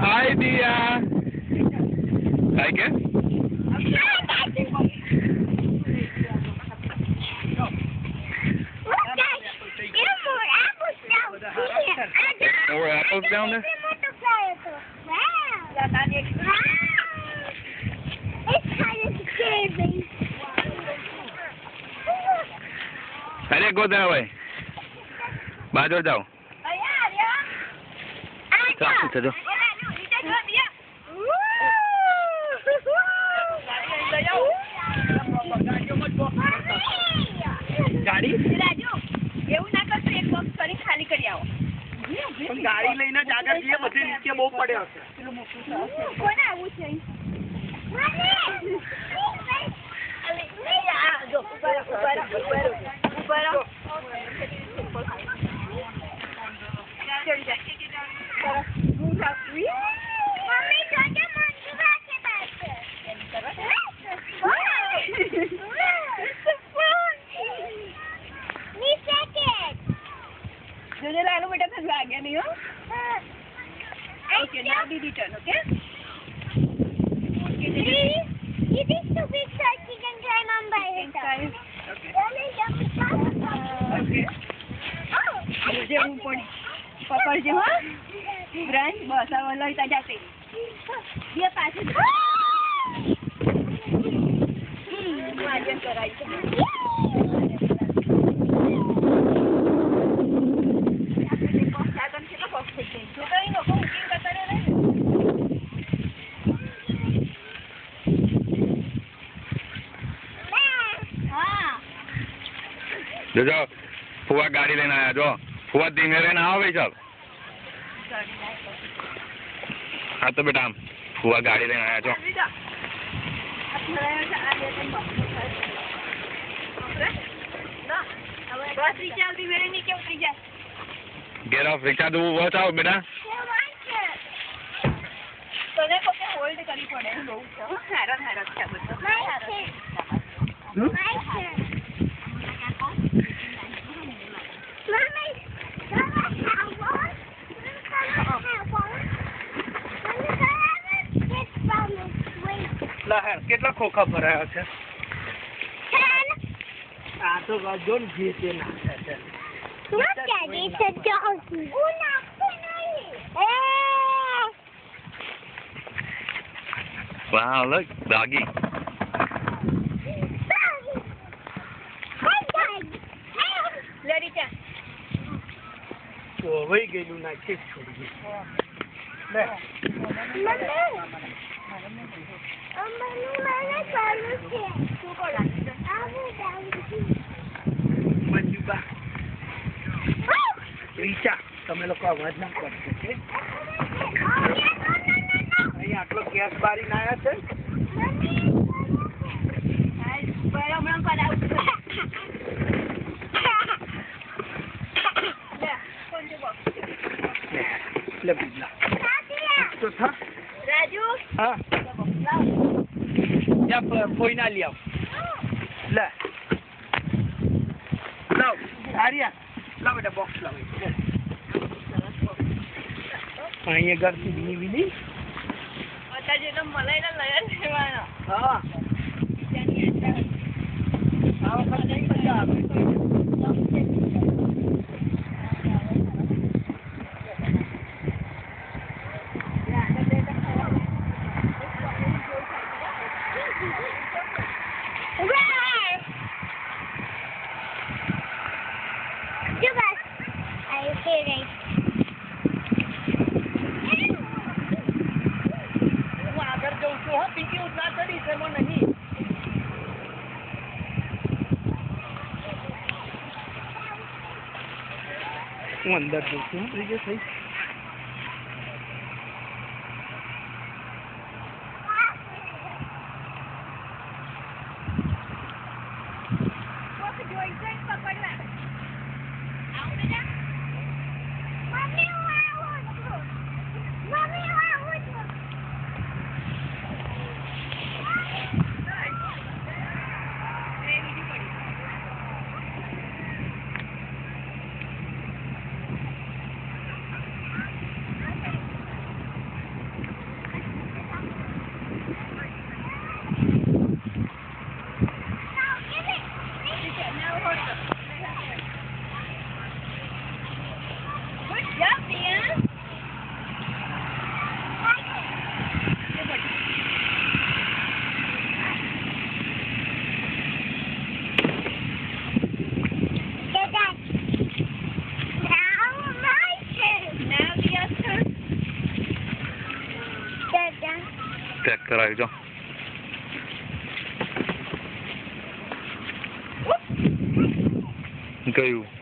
Hi, Dia. Like it? More apples down there? It's kind of scary. I didn't go that way. Bajo jao. Chalo, chalo. ગાડી એવું ના કરતો એક box કરી ખાલી કરી આવો ગાડી લઈને જ આગળ જઈએ બધી નીચે બહુ પડ્યો હશે કોને આવું છે Jujur lalu beta tak lagi ni yo. Okay, now did it turn, okay? It is too big so she can climb on by herself. Okay. Okay. Oh. Jujur pun papa je ha. Branch bos awal kita jatuh. Dia pasti. Macam kerai. જો ફુવા ગાડી લઈને આયા જો ફુવા ધીમે લઈને આવો ભાઈ સાહેબ હા તો બેટા આમ ફુવા ગાડી લઈને આયા છો Get off રિક્ષા તો ઉભો થાવ બેટા તને કોકે હોલ્ડ કરી પડે બહુ છે હેરાન છે બધું કેટલા ખોખા ભરાયા છે આ તો જો ને જે તે નાખે છે Look at it, it's a doggy. Wow, look, doggy. તો વહી ગયેલું નાખી છોડી લે મંજુબા રીચા તમે લોકો અવાજ ના કરશો કે અહીં આટલો ગેસ બારી ના આવ્યા છે લે બીજા તો થા રાજુ હા જા કોઈ ના લઈ આવ લે લાવ આર્યા લાવ બેટા બોક્સ લાવ અહીંયા ઘરથી બીની અત્યારે તો મલાઈ ના લઈ લેવાનો હા આ વખત નહીં મજા આવે હું અંદર જઉં છું થઈ જશે ડાયરેક્ટ જો ગયું